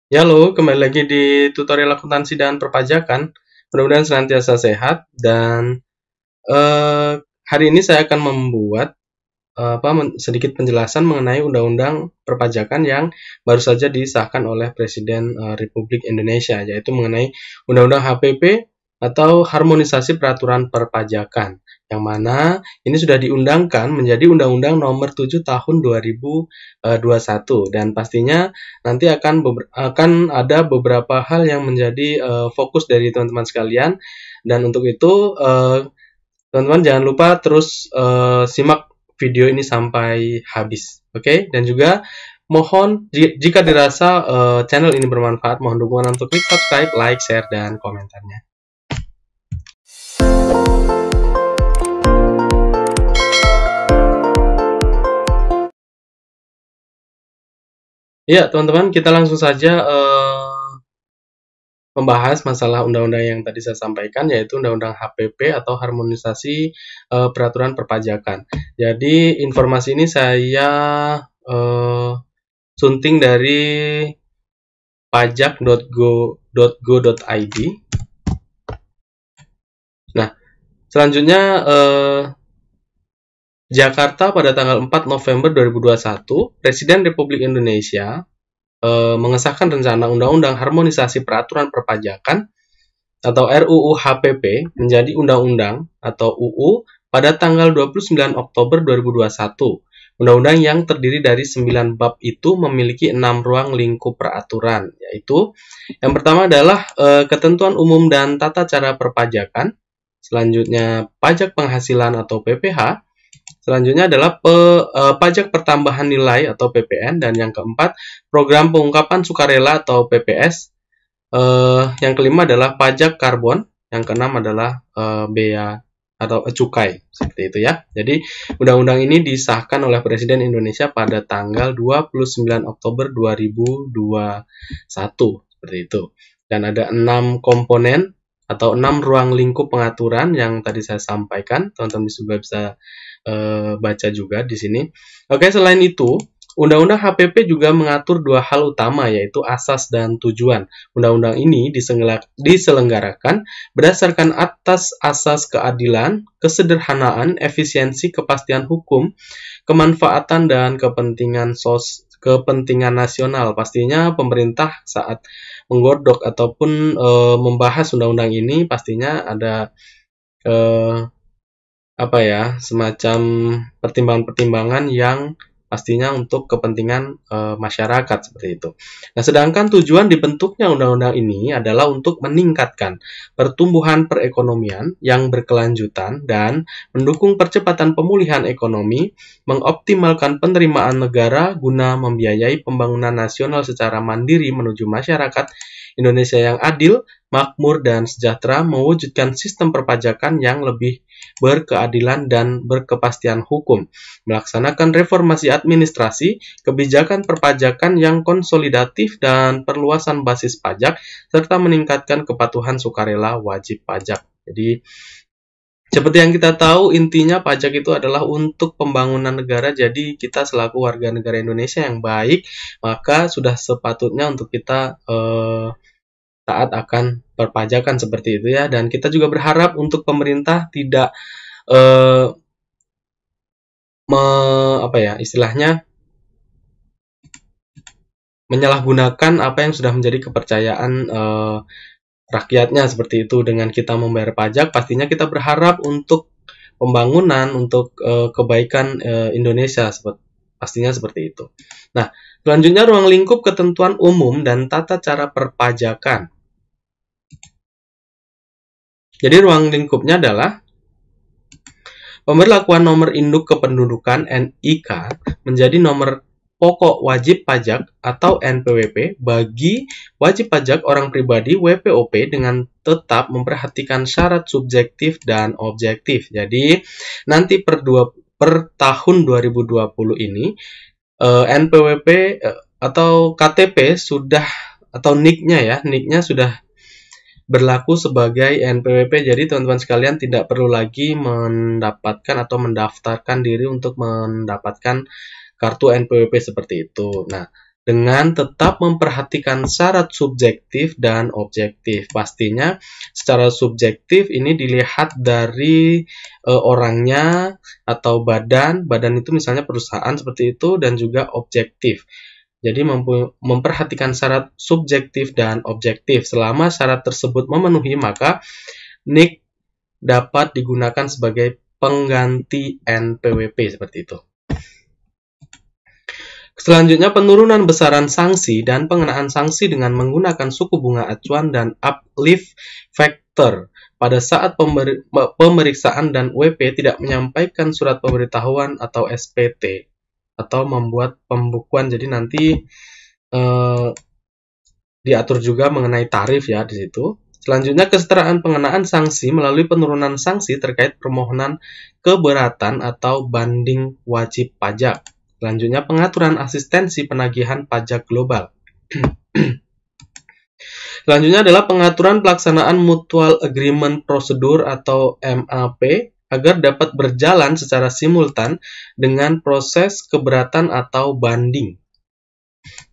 Ya, halo, kembali lagi di tutorial akuntansi dan perpajakan. Mudah-mudahan senantiasa sehat dan hari ini saya akan membuat sedikit penjelasan mengenai undang-undang perpajakan yang baru saja disahkan oleh Presiden Republik Indonesia, yaitu mengenai undang-undang HPP atau harmonisasi peraturan perpajakan, yang mana ini sudah diundangkan menjadi Undang-Undang Nomor 7 Tahun 2021, dan pastinya nanti akan ada beberapa hal yang menjadi fokus dari teman-teman sekalian, dan untuk itu teman-teman jangan lupa terus simak video ini sampai habis, oke? Dan juga mohon jika dirasa channel ini bermanfaat, mohon dukungan untuk klik subscribe, like, share, dan komentarnya. Ya, teman-teman, kita langsung saja membahas masalah undang-undang yang tadi saya sampaikan, yaitu undang-undang HPP atau harmonisasi peraturan perpajakan. Jadi informasi ini saya sunting dari pajak.go.id. Nah, selanjutnya Jakarta pada tanggal 4 November 2021, Presiden Republik Indonesia mengesahkan rencana Undang-Undang Harmonisasi Peraturan Perpajakan atau RUU HPP menjadi undang-undang atau UU pada tanggal 29 Oktober 2021. Undang-undang yang terdiri dari 9 bab itu memiliki 6 ruang lingkup peraturan, yaitu yang pertama adalah ketentuan umum dan tata cara perpajakan, selanjutnya pajak penghasilan atau PPH, selanjutnya adalah pajak pertambahan nilai atau PPN, dan yang keempat program pengungkapan sukarela atau PPS. Yang kelima adalah pajak karbon, yang keenam adalah bea atau cukai, seperti itu ya. Jadi undang-undang ini disahkan oleh Presiden Indonesia pada tanggal 29 Oktober 2021, seperti itu. Dan ada 6 komponen atau 6 ruang lingkup pengaturan yang tadi saya sampaikan. Teman-teman juga bisa baca juga di sini. Oke, selain itu, Undang-Undang HPP juga mengatur dua hal utama, yaitu asas dan tujuan. Undang-undang ini diselenggarakan berdasarkan atas asas keadilan, kesederhanaan, efisiensi, kepastian hukum, kemanfaatan, dan kepentingan nasional. Pastinya pemerintah saat menggodok ataupun membahas undang-undang ini pastinya ada semacam pertimbangan-pertimbangan yang pastinya untuk kepentingan masyarakat, seperti itu. Nah, sedangkan tujuan dibentuknya undang-undang ini adalah untuk meningkatkan pertumbuhan perekonomian yang berkelanjutan dan mendukung percepatan pemulihan ekonomi, mengoptimalkan penerimaan negara guna membiayai pembangunan nasional secara mandiri menuju masyarakat Indonesia yang adil, makmur, dan sejahtera, mewujudkan sistem perpajakan yang lebih berkeadilan dan berkepastian hukum, melaksanakan reformasi administrasi, kebijakan perpajakan yang konsolidatif, dan perluasan basis pajak, serta meningkatkan kepatuhan sukarela wajib pajak. Jadi, seperti yang kita tahu, intinya pajak itu adalah untuk pembangunan negara. Jadi, kita selaku warga negara Indonesia yang baik, maka sudah sepatutnya untuk kita taat akan perpajakan, seperti itu ya. Dan kita juga berharap untuk pemerintah tidak istilahnya menyalahgunakan apa yang sudah menjadi kepercayaan rakyatnya, seperti itu. Dengan kita membayar pajak, pastinya kita berharap untuk pembangunan, untuk kebaikan Indonesia, pastinya seperti itu. Nah, selanjutnya ruang lingkup ketentuan umum dan tata cara perpajakan. Jadi ruang lingkupnya adalah pemberlakuan nomor induk kependudukan (NIK) menjadi nomor pokok wajib pajak atau NPWP bagi wajib pajak orang pribadi WPOP dengan tetap memperhatikan syarat subjektif dan objektif. Jadi nanti per tahun 2020 ini NPWP atau KTP sudah, atau NIK-nya sudah berlaku sebagai NPWP. Jadi teman-teman sekalian tidak perlu lagi mendapatkan atau mendaftarkan diri untuk mendapatkan kartu NPWP seperti itu. Nah, dengan tetap memperhatikan syarat subjektif dan objektif. Pastinya secara subjektif ini dilihat dari orangnya atau badan itu misalnya perusahaan seperti itu, dan juga objektif. Jadi memperhatikan syarat subjektif dan objektif. Selama syarat tersebut memenuhi, maka NIK dapat digunakan sebagai pengganti NPWP seperti itu. Selanjutnya, penurunan besaran sanksi dan pengenaan sanksi dengan menggunakan suku bunga acuan dan uplift factor. Pada saat pemeriksaan dan WP tidak menyampaikan surat pemberitahuan atau SPT atau membuat pembukuan, jadi nanti diatur juga mengenai tarif ya di situ. Selanjutnya, kesetaraan pengenaan sanksi melalui penurunan sanksi terkait permohonan keberatan atau banding wajib pajak. Selanjutnya, pengaturan asistensi penagihan pajak global. Selanjutnya adalah pengaturan pelaksanaan Mutual Agreement Procedure atau MAP agar dapat berjalan secara simultan dengan proses keberatan atau banding.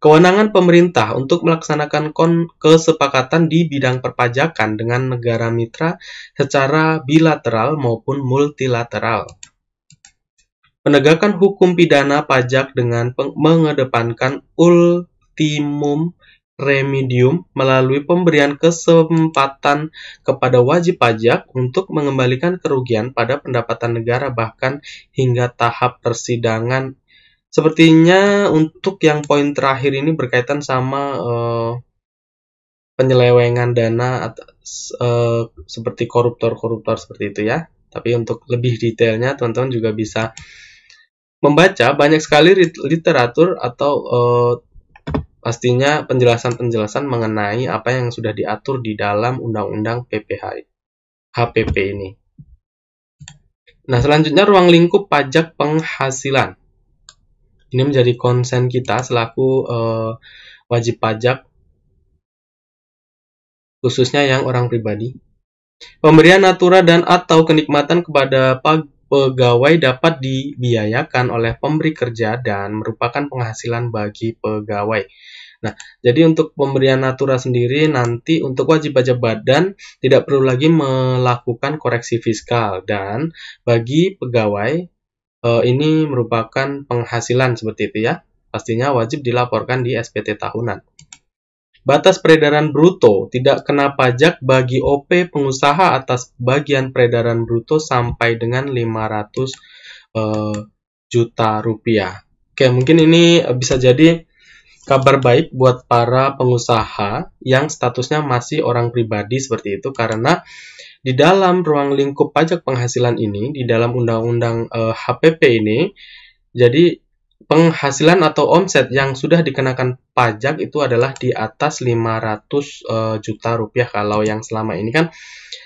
Kewenangan pemerintah untuk melaksanakan kesepakatan di bidang perpajakan dengan negara mitra secara bilateral maupun multilateral. Penegakan hukum pidana pajak dengan mengedepankan ultimum remedium melalui pemberian kesempatan kepada wajib pajak untuk mengembalikan kerugian pada pendapatan negara bahkan hingga tahap persidangan. Sepertinya untuk yang poin terakhir ini berkaitan sama penyelewengan dana seperti koruptor-koruptor seperti itu ya. Tapi untuk lebih detailnya teman-teman juga bisa membaca banyak sekali literatur atau pastinya penjelasan-penjelasan mengenai apa yang sudah diatur di dalam Undang-Undang HPP ini. Nah, selanjutnya ruang lingkup pajak penghasilan. Ini menjadi konsen kita selaku wajib pajak, khususnya yang orang pribadi. Pemberian natura dan atau kenikmatan kepada pegawai dapat dibiayakan oleh pemberi kerja dan merupakan penghasilan bagi pegawai. Nah, jadi untuk pemberian natura sendiri nanti untuk wajib pajak badan tidak perlu lagi melakukan koreksi fiskal, dan bagi pegawai ini merupakan penghasilan seperti itu ya. Pastinya wajib dilaporkan di SPT tahunan. Batas peredaran bruto tidak kena pajak bagi OP pengusaha atas bagian peredaran bruto sampai dengan 500 juta rupiah. Oke, mungkin ini bisa jadi kabar baik buat para pengusaha yang statusnya masih orang pribadi seperti itu, karena di dalam ruang lingkup pajak penghasilan ini, di dalam Undang-Undang HPP ini, jadi penghasilan atau omset yang sudah dikenakan pajak itu adalah di atas 500 juta rupiah. Kalau yang selama ini kan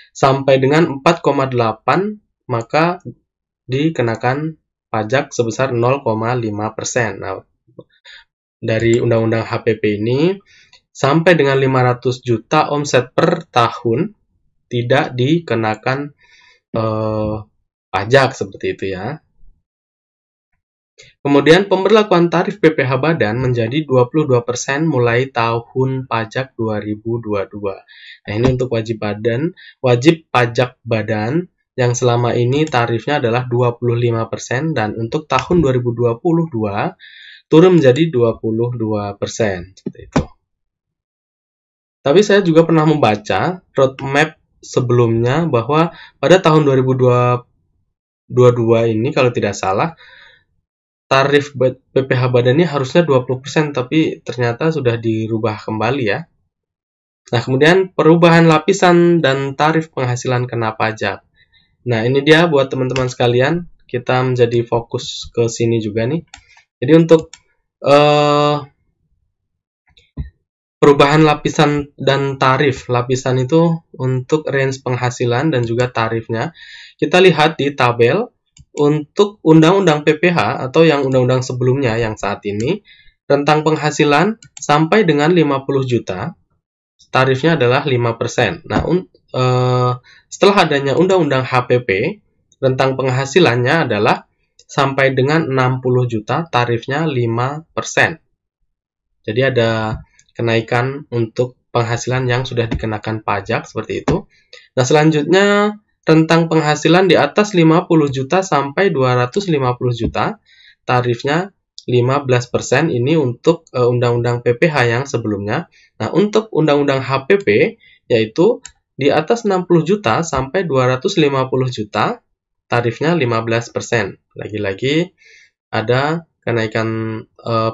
sampai dengan 4,8, maka dikenakan pajak sebesar 0,5%. Nah, dari Undang-Undang HPP ini sampai dengan 500 juta omset per tahun tidak dikenakan pajak seperti itu ya. Kemudian pemberlakuan tarif PPh badan menjadi 22% mulai tahun pajak 2022. Nah, ini untuk wajib pajak badan yang selama ini tarifnya adalah 25%, dan untuk tahun 2022 turun menjadi 22%. Seperti itu. Tapi saya juga pernah membaca roadmap sebelumnya bahwa pada tahun 2022 ini kalau tidak salah tarif PPh badannya harusnya 20%, tapi ternyata sudah dirubah kembali ya. Nah, kemudian perubahan lapisan dan tarif penghasilan kena pajak. Nah, ini dia buat teman-teman sekalian, kita menjadi fokus ke sini juga nih. Jadi untuk perubahan lapisan dan tarif, lapisan itu untuk range penghasilan dan juga tarifnya, kita lihat di tabel. Untuk Undang-Undang PPh atau yang undang-undang sebelumnya yang saat ini, rentang penghasilan sampai dengan 50 juta, tarifnya adalah 5%. Nah, setelah adanya Undang-Undang HPP, rentang penghasilannya adalah sampai dengan 60 juta, tarifnya 5%. Jadi ada kenaikan untuk penghasilan yang sudah dikenakan pajak seperti itu. Nah, selanjutnya rentang penghasilan di atas 50 juta sampai 250 juta, tarifnya 15% ini untuk Undang-Undang PPH yang sebelumnya. Nah, untuk Undang-Undang HPP yaitu di atas 60 juta sampai 250 juta, tarifnya 15%. Lagi-lagi ada kenaikan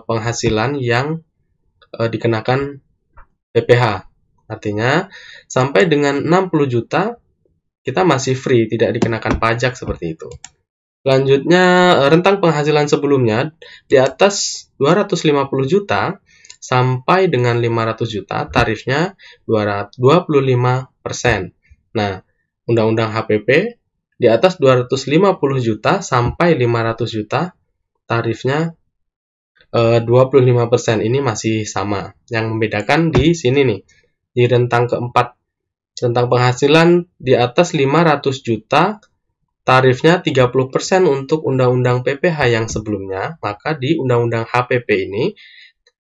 penghasilan yang dikenakan PPH. Artinya, sampai dengan 60 juta, kita masih free, tidak dikenakan pajak seperti itu. Selanjutnya, rentang penghasilan sebelumnya di atas 250 juta sampai dengan 500 juta, tarifnya 25%. Nah, Undang-Undang HPP di atas 250 juta sampai 500 juta, tarifnya 25%. Ini masih sama. Yang membedakan di sini nih, di rentang keempat. Rentang penghasilan di atas 500 juta, tarifnya 30% untuk Undang-Undang PPH yang sebelumnya, maka di Undang-Undang HPP ini,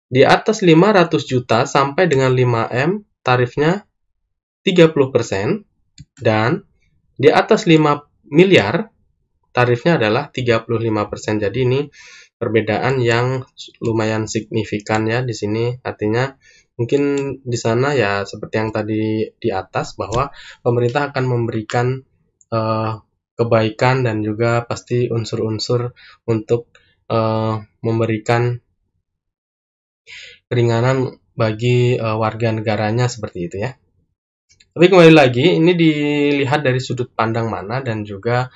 di atas 500 juta sampai dengan 5M, tarifnya 30%, dan di atas 5 miliar, tarifnya adalah 35%. Jadi ini perbedaan yang lumayan signifikan ya di sini. Artinya mungkin di sana ya seperti yang tadi di atas, bahwa pemerintah akan memberikan kebaikan dan juga pasti unsur-unsur untuk memberikan keringanan bagi warga negaranya seperti itu ya. Tapi kembali lagi, ini dilihat dari sudut pandang mana dan juga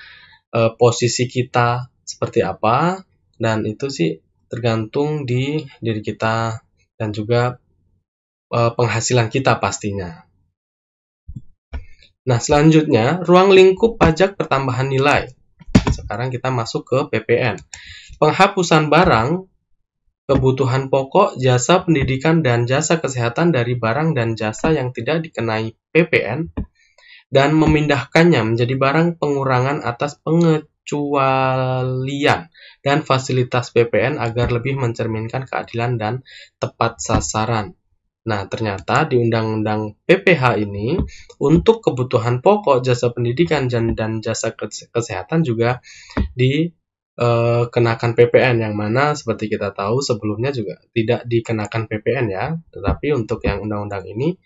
posisi kita seperti apa, dan itu sih tergantung di diri kita dan juga penghasilan kita pastinya. Nah, selanjutnya, ruang lingkup pajak pertambahan nilai. Sekarang kita masuk ke PPN. Penghapusan barang, kebutuhan pokok, jasa pendidikan, dan jasa kesehatan dari barang dan jasa yang tidak dikenai PPN, dan memindahkannya menjadi barang pengurangan atas pengecualian dan fasilitas PPN agar lebih mencerminkan keadilan dan tepat sasaran. Nah, ternyata di Undang-Undang PPH ini, untuk kebutuhan pokok, jasa pendidikan, dan jasa kesehatan juga dikenakan PPN, yang mana seperti kita tahu sebelumnya juga tidak dikenakan PPN ya, tetapi untuk yang Undang-Undang ini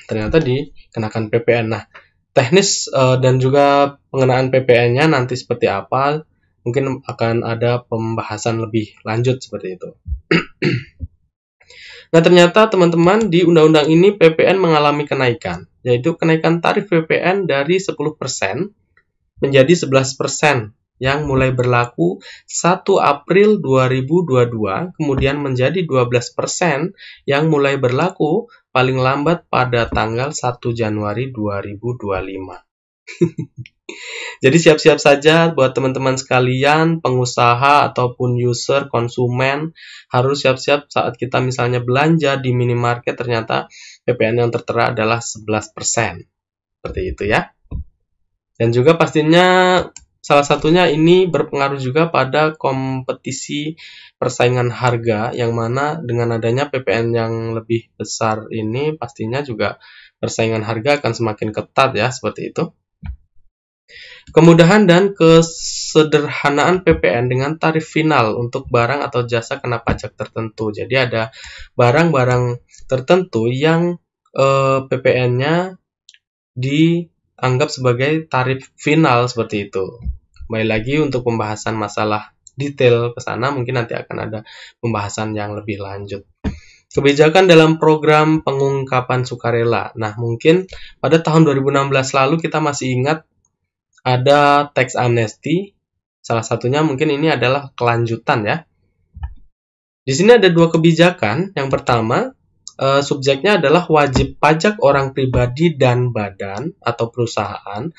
ternyata dikenakan PPN. Nah, teknis dan juga pengenaan PPN-nya nanti seperti apa, mungkin akan ada pembahasan lebih lanjut seperti itu. Nah, ternyata teman-teman di undang-undang ini PPN mengalami kenaikan, yaitu kenaikan tarif PPN dari 10% menjadi 11% yang mulai berlaku 1 April 2022, kemudian menjadi 12% yang mulai berlaku paling lambat pada tanggal 1 Januari 2025. Jadi siap-siap saja buat teman-teman sekalian, pengusaha ataupun user, konsumen, harus siap-siap saat kita misalnya belanja di minimarket, ternyata PPN yang tertera adalah 11%. Seperti itu ya. Dan juga pastinya salah satunya ini berpengaruh juga pada kompetisi persaingan harga, yang mana dengan adanya PPN yang lebih besar ini pastinya juga persaingan harga akan semakin ketat ya, seperti itu. Kemudahan dan kesederhanaan PPN dengan tarif final untuk barang atau jasa kena pajak tertentu. Jadi ada barang-barang tertentu yang PPN-nya dianggap sebagai tarif final seperti itu. Kembali lagi untuk pembahasan masalah detail ke sana, mungkin nanti akan ada pembahasan yang lebih lanjut. Kebijakan dalam program pengungkapan sukarela. Nah, mungkin pada tahun 2016 lalu kita masih ingat ada tax amnesty, salah satunya mungkin ini adalah kelanjutan ya. Di sini ada 2 kebijakan. Yang pertama, subjeknya adalah wajib pajak orang pribadi dan badan atau perusahaan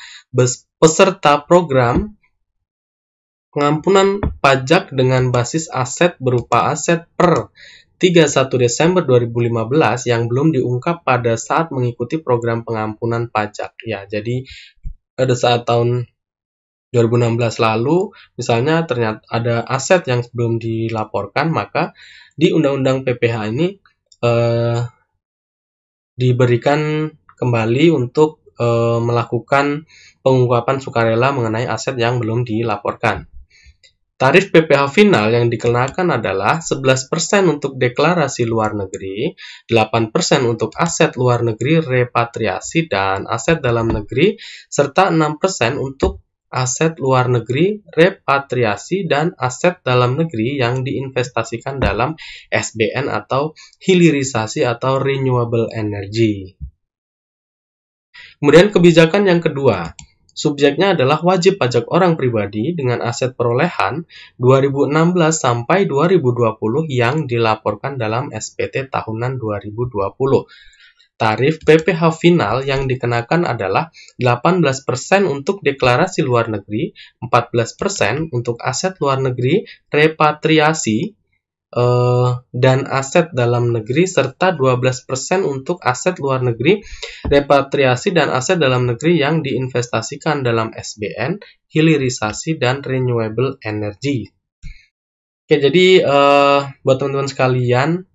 peserta program pengampunan pajak dengan basis aset berupa aset per 31 Desember 2015 yang belum diungkap pada saat mengikuti program pengampunan pajak. Ya, jadi pada saat tahun 2016 lalu, misalnya ternyata ada aset yang belum dilaporkan, maka di Undang-Undang PPH ini diberikan kembali untuk melakukan pengungkapan sukarela mengenai aset yang belum dilaporkan. Tarif PPH final yang dikenakan adalah 11% untuk deklarasi luar negeri, 8% untuk aset luar negeri repatriasi dan aset dalam negeri, serta 6% untuk aset luar negeri repatriasi dan aset dalam negeri yang diinvestasikan dalam SBN atau hilirisasi atau renewable energy. Kemudian kebijakan yang kedua, subjeknya adalah wajib pajak orang pribadi dengan aset perolehan 2016 sampai 2020 yang dilaporkan dalam SPT tahunan 2020. Tarif PPH final yang dikenakan adalah 18% untuk deklarasi luar negeri, 14% untuk aset luar negeri repatriasi dan aset dalam negeri, serta 12% untuk aset luar negeri repatriasi dan aset dalam negeri yang diinvestasikan dalam SBN, hilirisasi, dan renewable energy. Oke, jadi buat teman-teman sekalian,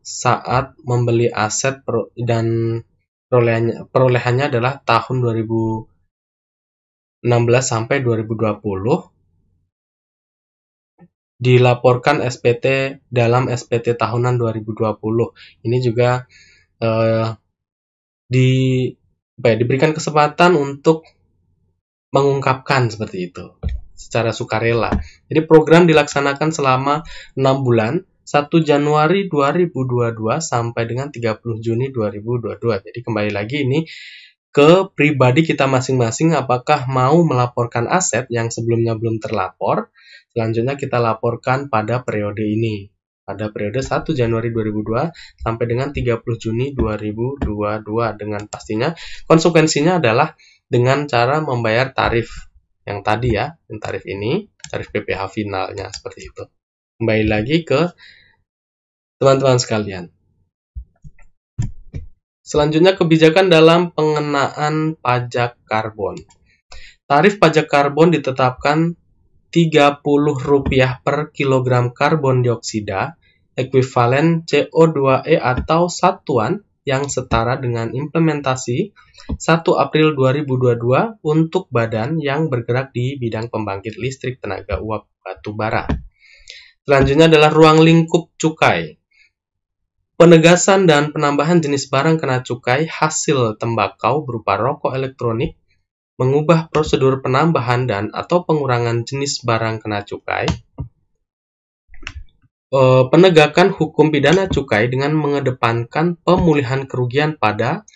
saat membeli aset dan perolehannya adalah tahun 2016 sampai 2020, dilaporkan SPT dalam SPT tahunan 2020. Ini juga diberikan kesempatan untuk mengungkapkan seperti itu secara sukarela. Jadi program dilaksanakan selama 6 bulan, 1 Januari 2022 sampai dengan 30 Juni 2022. Jadi kembali lagi ini ke pribadi kita masing-masing, apakah mau melaporkan aset yang sebelumnya belum terlapor. Selanjutnya kita laporkan pada periode ini, pada periode 1 Januari 2002 sampai dengan 30 Juni 2022, dengan pastinya konsekuensinya adalah dengan cara membayar tarif yang tadi ya, yang tarif ini, tarif PPH finalnya seperti itu. Kembali lagi ke teman-teman sekalian. Selanjutnya kebijakan dalam pengenaan pajak karbon. Tarif pajak karbon ditetapkan Rp30 per kilogram karbon dioksida ekuivalen CO2e atau satuan yang setara dengan implementasi 1 April 2022 untuk badan yang bergerak di bidang pembangkit listrik tenaga uap batu bara. Selanjutnya adalah ruang lingkup cukai. Penegasan dan penambahan jenis barang kena cukai hasil tembakau berupa rokok elektronik, mengubah prosedur penambahan dan atau pengurangan jenis barang kena cukai, penegakan hukum pidana cukai dengan mengedepankan pemulihan kerugian pada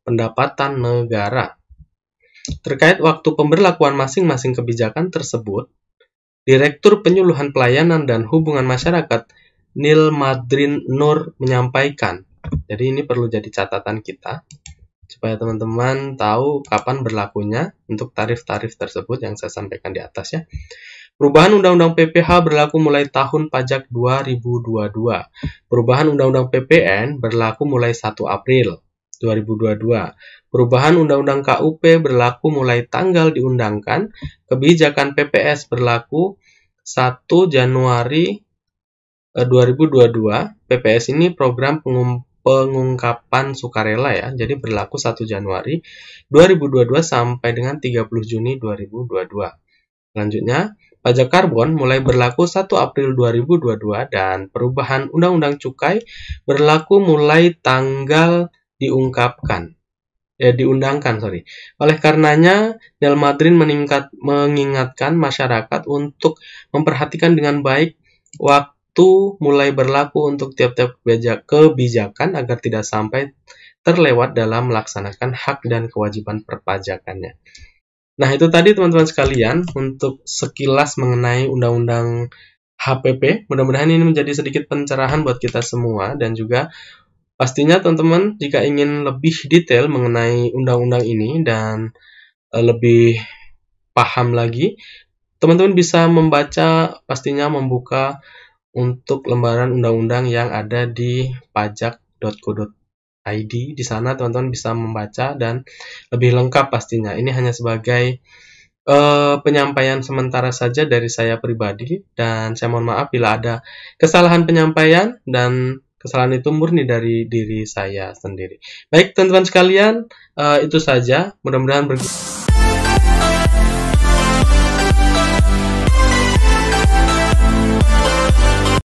pendapatan negara. Terkait waktu pemberlakuan masing-masing kebijakan tersebut, Direktur Penyuluhan Pelayanan dan Hubungan Masyarakat Nilmadrin Nur menyampaikan, jadi ini perlu jadi catatan kita, supaya teman-teman tahu kapan berlakunya untuk tarif-tarif tersebut yang saya sampaikan di atas ya. Perubahan Undang-Undang PPH berlaku mulai tahun pajak 2022. Perubahan Undang-Undang PPN berlaku mulai 1 April 2022. Perubahan Undang-Undang KUP berlaku mulai tanggal diundangkan. Kebijakan PPS berlaku 1 Januari 2022. PPS ini program pengungkapan sukarela ya, jadi berlaku 1 Januari 2022 sampai dengan 30 Juni 2022. Selanjutnya, pajak karbon mulai berlaku 1 April 2022 dan perubahan Undang-Undang Cukai berlaku mulai tanggal diundangkan. Oleh karenanya, Nilmadrin mengingatkan masyarakat untuk memperhatikan dengan baik waktu mulai berlaku untuk tiap-tiap kebijakan agar tidak sampai terlewat dalam melaksanakan hak dan kewajiban perpajakannya. Nah, itu tadi teman-teman sekalian untuk sekilas mengenai Undang-Undang HPP. Mudah-mudahan ini menjadi sedikit pencerahan buat kita semua, dan juga pastinya teman-teman jika ingin lebih detail mengenai undang-undang ini dan lebih paham lagi, teman-teman bisa membaca, pastinya membuka untuk lembaran undang-undang yang ada di pajak.go.id ID. Di sana teman-teman bisa membaca dan lebih lengkap pastinya. Ini hanya sebagai penyampaian sementara saja dari saya pribadi, dan saya mohon maaf bila ada kesalahan penyampaian, dan kesalahan itu murni dari diri saya sendiri. Baik teman-teman sekalian, itu saja. Mudah-mudahan